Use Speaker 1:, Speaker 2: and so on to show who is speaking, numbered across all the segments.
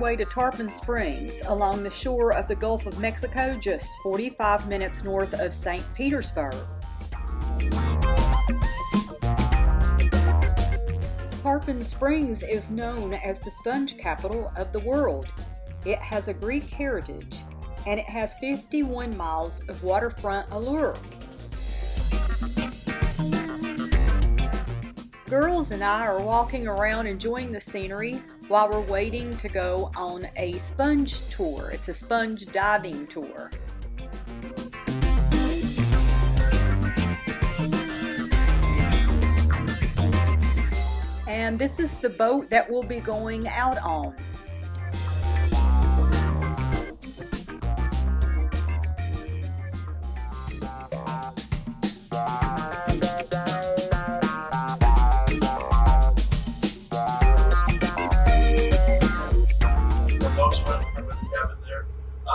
Speaker 1: way to Tarpon Springs along the shore of the Gulf of Mexico, just 45 minutes north of St. Petersburg. Tarpon Springs is known as the sponge capital of the world. It has a Greek heritage, and it has 51 miles of waterfront allure. Girls and I are walking around enjoying the scenery while we're waiting to go on a sponge tour. It's a sponge diving tour. And this is the boat that we'll be going out on.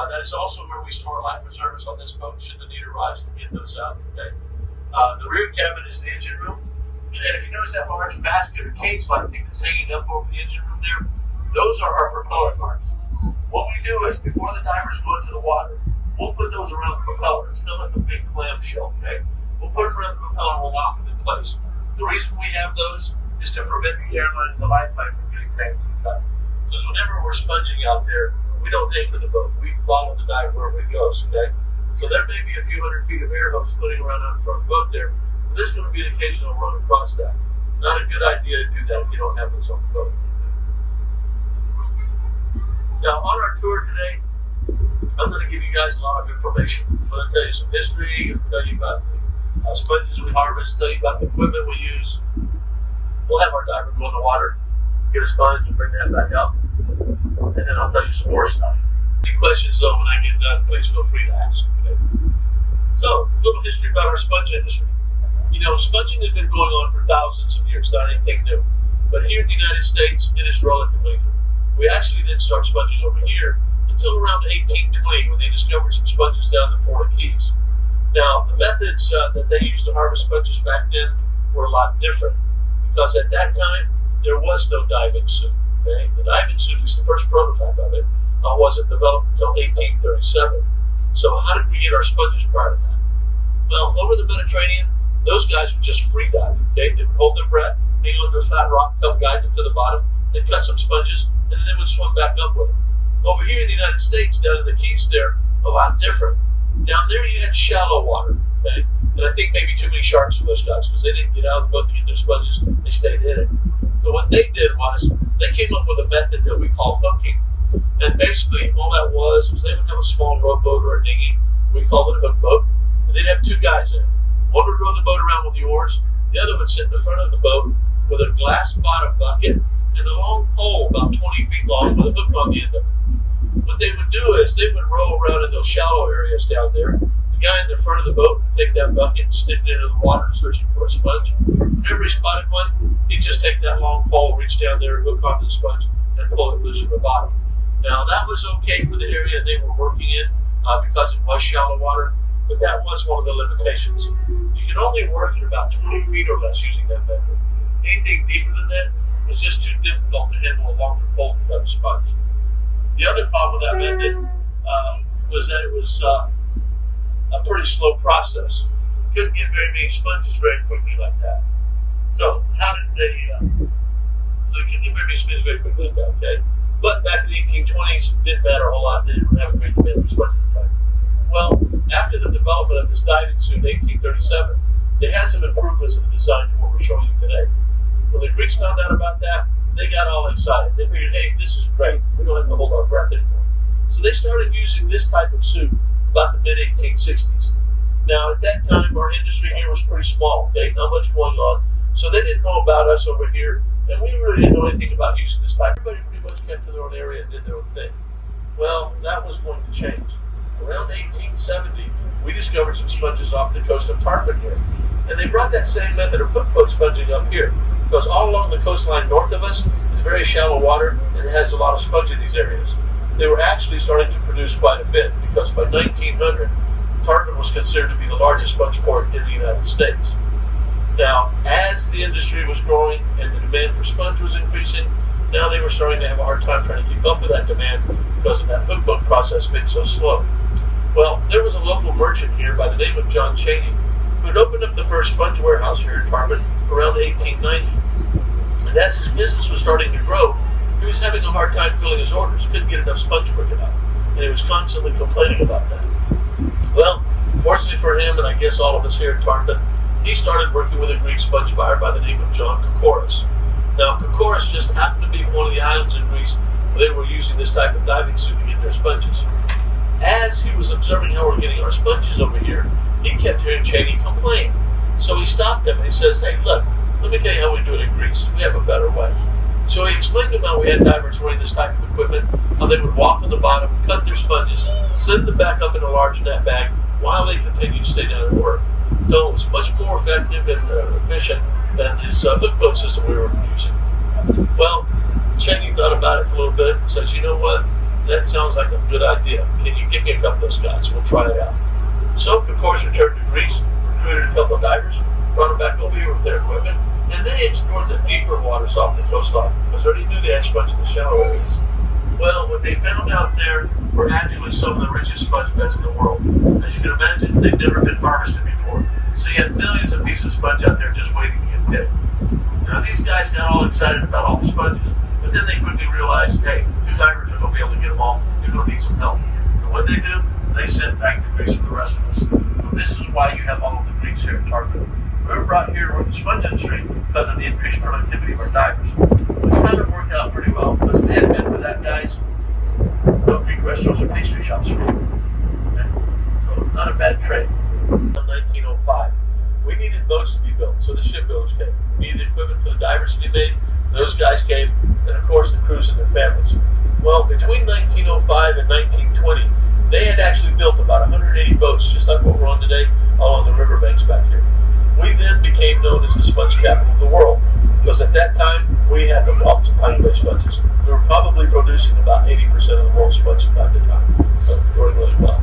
Speaker 2: That is also where we store life preservers on this boat should the need arise to get those out. Okay. The rear cabin is the engine room. And if you notice that large basket or cage-like thing that's hanging up over the engine room there, those are our propeller guards. What we do is, before the divers go into the water, we'll put those around the propeller. It's still like a big clamshell, okay? We'll put them around the propeller and we'll lock them in place. The reason we have those is to prevent the airline and the lifeline from getting tangled and cut. Because whenever we're sponging out there, we don't anchor the boat. We follow the dive wherever it goes, okay? So there may be a few hundred feet of air hose floating around out in front of the boat there. But there's going to be an occasional run across that. Not a good idea to do that if you don't have those on the boat. Now, on our tour today, I'm going to give you guys a lot of information. I'm going to tell you some history, I'm going to tell you about the sponges we harvest, tell you about the equipment we use. We'll have our diver go in the water, get a sponge, and bring that back out. And then I'll tell you some more stuff. Any questions, though, when I get done, please feel free to ask. Okay? So, a little history about our sponge industry. You know, sponging has been going on for thousands of years, not anything new. But here in the United States, it is relatively new. We actually didn't start sponging over here until around 1820 when they discovered some sponges down the Florida Keys. Now, the methods that they used to harvest sponges back then were a lot different because at that time, there was no diving suit. Okay? The diving suit, at least the first prototype of it, wasn't developed until 1837. So how did we get our sponges prior to that? Well, over the Mediterranean, those guys would just free dive. Okay? They would hold their breath, hang on to a flat rock, help guide them to the bottom, they'd cut some sponges, and then they would swim back up with them. Over here in the United States, down in the Keys there, a lot different. Down there you had shallow water. Okay? And I think maybe too many sharks for those guys because they didn't get out of the boat to get their sponges, they stayed in it. So what they did was, they came up with a method that we call hooking. And basically, all that was they would have a small rowboat or a dinghy, we call it a hook boat, and they'd have two guys in it. One would row the boat around with the oars, the other would sit in the front of the boat with a glass bottom bucket and a long pole about 20 feet long with a hook on the end of it. What they would do is, they would row around in those shallow areas down there. The guy in the front of the boat would take that bucket and stick it into the water searching for a sponge. Whenever he spotted one, he'd just take that long pole, reach down there, hook onto the sponge, and pull it loose from the bottom. Now, that was okay for the area they were working in because it was shallow water, but that was one of the limitations. You can only work at about 20 feet or less using that method. Anything deeper than that was just too difficult to handle a longer pole without a sponge. The other problem with that method was that it was a pretty slow process. You couldn't get very many sponges very quickly like that. So, how did they... so you couldn't get very many sponges very quickly like that, okay? But back in the 1820s, it didn't matter a whole lot. They didn't have a great demand for sponges at the time. Well, after the development of this diving suit in 1837, they had some improvements in the design to what we're showing you today. When the Greeks found out about that, they got all excited. They figured, hey, this is great. We don't have to hold our breath anymore. So they started using this type of suit about the mid-1860s. Now, at that time, our industry here was pretty small, okay? Not much going on. So they didn't know about us over here, and we really didn't know anything about using this type. Everybody pretty much kept to their own area and did their own thing. Well, that was going to change. Around 1870, we discovered some sponges off the coast of Tarpon here. And they brought that same method of hook boat sponging up here. Because all along the coastline north of us is very shallow water and it has a lot of sponge in these areas. They were actually starting to produce quite a bit because by 1900, Tarpon was considered to be the largest sponge port in the United States. Now, as the industry was growing and the demand for sponge was increasing, Now they were starting to have a hard time trying to keep up with that demand because of that hook boat process being so slow. Well, there was a local merchant here by the name of John Cheney who had opened up the first sponge warehouse here in Tarpon around 1890. And as his business was starting to grow, he was having a hard time filling his orders, couldn't get enough sponge quick enough, and he was constantly complaining about that. Well, fortunately for him, and I guess all of us here in Tarpon, he started working with a Greek sponge buyer by the name of John Kokoris. Now, Kokoris just happened to be one of the islands in Greece where they were using this type of diving suit to get their sponges. As he was observing how we're getting our sponges over here, he kept hearing Cheney complain. So he stopped him and he says, "Hey, look, let me tell you how we do it in Greece. We have a better way." So he explained to him how we had divers wearing this type of equipment, how they would walk on the bottom, cut their sponges, send them back up in a large net bag while they continued to stay down and work. So it was much more effective and efficient than this hook boat system we were using. Well, Cheney thought about it for a little bit and says, "You know what? That sounds like a good idea. Can you give me a couple of those guys? We'll try it out." So, of course, returned to Greece, recruited a couple of divers, brought them back over here with their equipment, and they explored the deeper waters off the coastline because they already knew they had sponge in the shallow areas. Well, what they found out there were actually some of the richest sponge beds in the world. As you can imagine, they'd never been harvested before. So you had millions of pieces of sponge out there just waiting to get picked. Now, these guys got all excited about all the sponges, but then they quickly realized, hey, two divers are going to be able to get them all. You're going to need some help. So what they do, they sent back to Greece for the rest of us. So this is why you have all of the Greeks here in Tarpon. We were brought here to work the sponge industry because of the increased productivity of our divers. Which kind of worked out pretty well because if it hadn't been for that, guys, no Greek restaurants or pastry shops for you. Okay? So not a bad trade. In 1905, we needed boats to be built, so the shipbuilders came. We needed equipment for the divers to be made. Those guys came, and of course the crews and their families. Well, between 1905 and 1920, they had actually built about 180 boats, just like what we're on today, all on the riverbanks back here. We then became known as the sponge capital of the world, because at that time, we had the Waltz and Pine Bay sponges. We were probably producing about 80% of the world's sponges at the time, so doing really well.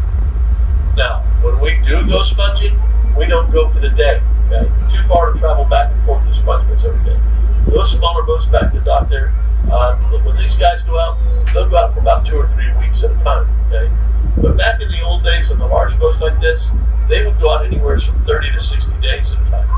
Speaker 2: Now, when we do go sponging, we don't go for the day, okay? Too far to travel back and forth to sponge beds every day. Those smaller boats back to the dock there, when these guys go out, they'll go out for about 2 or 3 weeks at a time, okay? But back in the old days on the large boats like this, they would go out anywhere from 30 to 60 days at a time.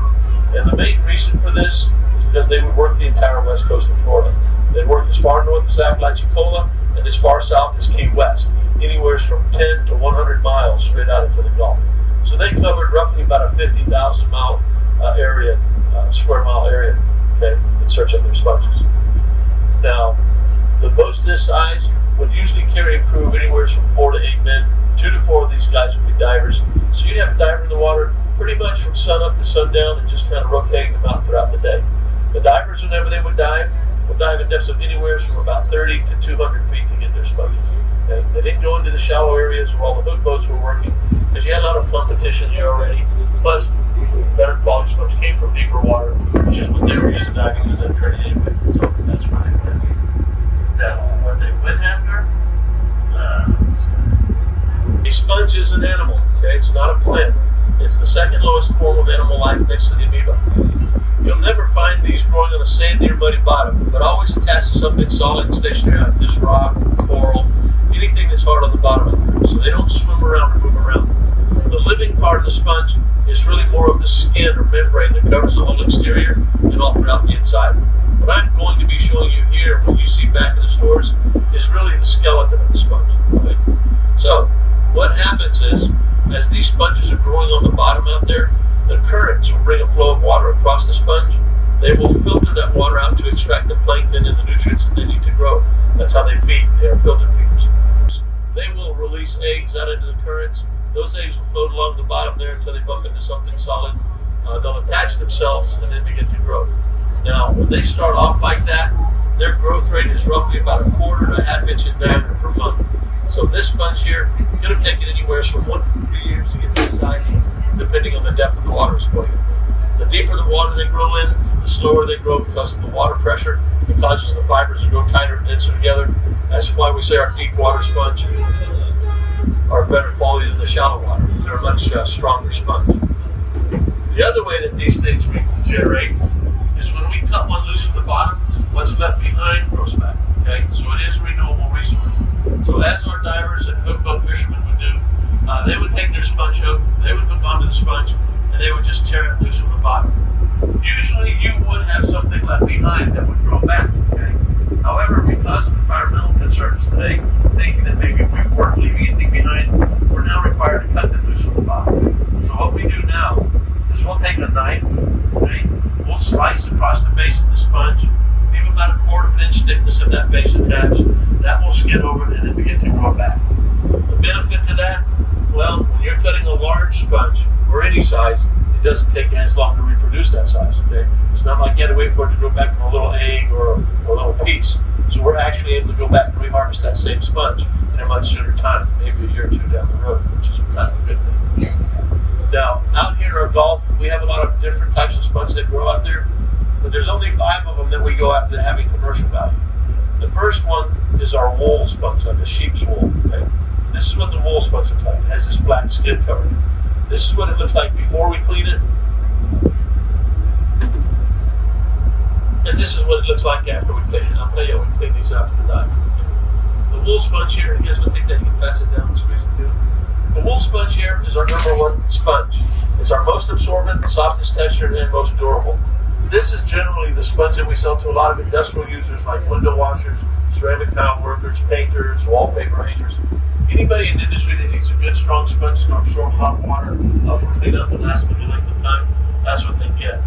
Speaker 2: And the main reason for this is because they would work the entire west coast of Florida. They'd work as far north as Apalachicola and as far south as Key West, anywhere from 10 to 100 miles straight out into the Gulf. So they covered roughly about a 50,000 mile area, square mile area, okay, in search of their sponges. Now, the boats this size would usually carry a crew of anywhere from 4 to 8 men. 2 to 4 of these guys would be divers. So you'd have a diver in the water pretty much from sun up to sundown and just kind of rotating them out throughout the day. The divers, whenever they would dive at depths of anywhere from about 30 to 200 feet to get their sponges. Okay? They didn't go into the shallow areas where all the hook boats were working because you had a lot of competition here already. Plus, better quality sponge came from deeper water, which is what they were used to diving in and trading anyway. So that's where they went. Now, what they went after, a sponge is an animal, okay? It's not a plant. It's the second lowest form of animal life next to the amoeba. You'll never find these growing on a sandy or muddy bottom, but always attached to something solid and stationary like this rock, coral, anything that's hard on the bottom of it. So they don't swim around or move around. The living part of the sponge is really more of the skin or membrane that covers the whole exterior and all throughout the inside. What I'm going to be showing you here, what you see back in the stores, is really the skeleton of the sponge. Okay? So, what happens is, as these sponges are growing on the bottom out there, the currents will bring a flow of water across the sponge. They will filter that water out to extract the plankton and the nutrients that they need to grow. That's how they feed. They are filter feeders. They will release eggs out into the currents. Those eggs will float along the bottom there until they bump into something solid. They'll attach themselves and then begin to grow. Now, when they start off like that, their growth rate is roughly about 1/4 to 1/2 inch in diameter per month. So this sponge here could have taken anywhere from 1 to 3 years to get this size, depending on the depth of the water it's going in. The deeper the water they grow in, the slower they grow because of the water pressure. It causes the fibers to grow tighter and denser together. That's why we say our deep water sponge are better quality than the shallow water. They're a much stronger sponge. The other way that these things regenerate is when we cut one loose from the bottom, what's left behind grows back. loose from the bottom. Usually you would have something left behind that would grow back, okay? However, because of environmental concerns today, thinking that maybe we've worked leaving anything behind, we're now required to cut them loose from the bottom. So what we do now is we'll take a knife, okay? We'll slice across the base of the sponge, leave about a 1/4 inch thickness of that base attached. That will skid over and then begin to grow back. The benefit to that, well, when you're cutting a large sponge or any size, it doesn't take as long to reproduce that size, okay? It's not like you had to wait for it to grow back from a little egg or a little piece. So we're actually able to go back and reharvest that same sponge in a much sooner time, maybe a year or two down the road, which is kind of a good thing. Now, out here in our Gulf, we have a lot of different types of sponge that grow out there, but there's only 5 of them that we go after that having commercial value. The first one is our wool sponge, like a sheep's wool, okay? This is what the wool sponge looks like. It has this black skin cover. This is what it looks like before we clean it. And this is what it looks like after we clean it. I'll tell you how we clean these out to the dye. The wool sponge here, you guys want to take that, you can pass it down and squeeze it through. The wool sponge here is our #1 sponge. It's our most absorbent, softest textured, and most durable. This is generally the sponge that we sell to a lot of industrial users like window washers, ceramic tile workers, painters, wallpaper hangers. Anybody in the industry that needs a good, strong sponge to absorb hot water for cleanup and last a good length of time, that's what they get.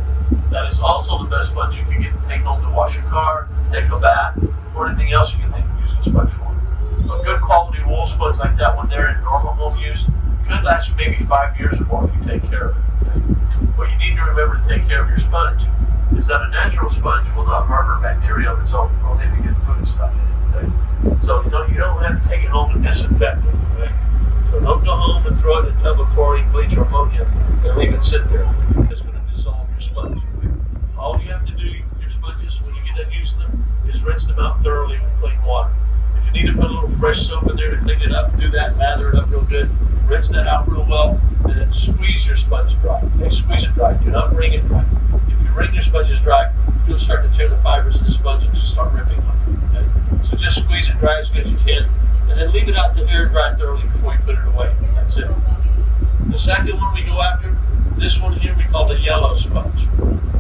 Speaker 2: That is also the best sponge you can get to take home to wash your car, take a bath, or anything else you can think of using a sponge for. A good quality wool sponge like that one there in normal home use could last you maybe 5 years or more if you take care of it. What you need to remember to take care of your sponge is that a natural sponge will not harbor bacteria on its own, only if you get food stuck in it. Okay? So you don't have to take it home and disinfect it. Okay? So don't go home and throw it in a tub of chlorine, bleach, or ammonia and leave it sit there. It's going to dissolve your sponge. Okay? All you have to do with your sponges when you get done using them is rinse them out thoroughly with clean water. If you need to put a little fresh soap in there to clean it up, do that, lather it up real good, rinse that out real well, and then squeeze your sponge dry. Okay? Squeeze it dry. Do not wring it dry. If you wring your sponges dry, you'll start to tear the fibers in the sponge and just start ripping them. Okay? So just squeeze it dry as good as you can, and then leave it out to air dry thoroughly before you put it away. That's it. The second one we go after, this one here we call the yellow sponge.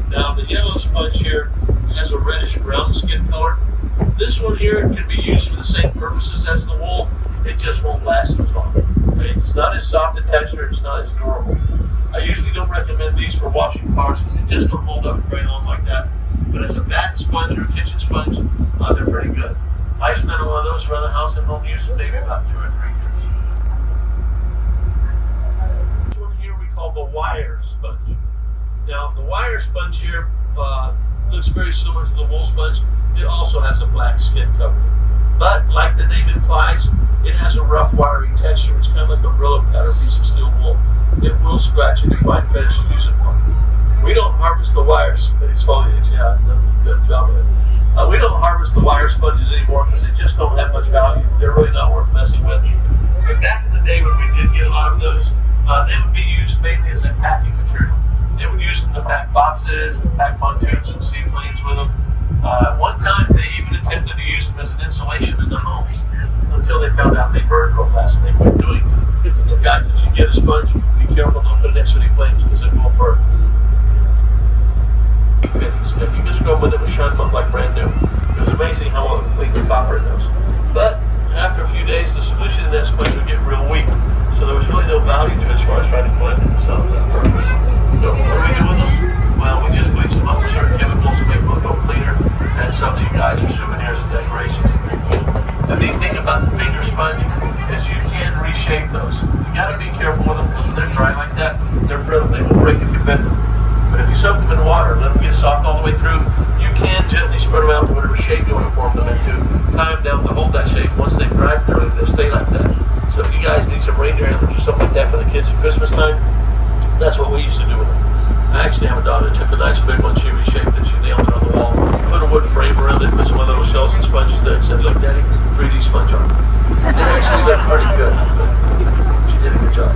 Speaker 2: Now the yellow sponge here has a reddish brown skin color. This one here can be used for the same purposes as the wool. It just won't last as long. Okay? It's not as soft in texture. It's not as durable. I usually don't recommend these for washing cars because they just don't hold up very long like that. But as a bath sponge or a kitchen sponge, they're pretty good. I spent on one of those around the house and home use maybe about 2 or 3 years. This one here we call the wire sponge. Now the wire sponge here looks very similar to the wool sponge. It also has a black skin cover. But like the name implies, it has a rough wiry texture. It's kind of like a Brillo pad or piece of steel wool. It will scratch if you find finish and use it for. We don't harvest the wires. It's foliage, yeah, good job of it. We don't harvest the wire sponges anymore because they just don't have much value. They're really not worth messing with. But back in the day when we did get a lot of those, they would be used mainly as a packing material. They would use them to pack boxes, and pack pontoons and seaplanes with them. One time they even attempted to use them as an insulation in the homes until they found out they burned real fast and they quit doing it. The guys, if you get a sponge, be careful, don't put it next to any flames because it will burn. If you just go with it and shine them up like brand new, it was amazing how well it cleaned the copper in those. But after a few days, the solution in that sponge would get real weak, so there was really no value to it as far as trying to collect it and sell it for that purpose. So what do we do with them? Well, we just bleach them up with certain chemicals to make them look cleaner and sell to you guys for souvenirs and decorations. The neat thing about the finger sponge is you can reshape those. You gotta be careful with them because when they're dry like that, they're brittle. They will break if you bend them. But if you soak them in water and let them get soft all the way through, you can gently spread them out to whatever shape you want to form them into. Tie them down to hold that shape. Once they've dried thoroughly, they'll stay like that. So if you guys need some reindeer antlers or something like that for the kids at Christmas time, that's what we used to do with them. I actually have a daughter that took a nice big one, she reshaped it, she nailed it on the wall, put a wood frame around it, put some of those shells and sponges there and said, look Daddy, 3D sponge on it. It actually looked pretty good. She did a good job.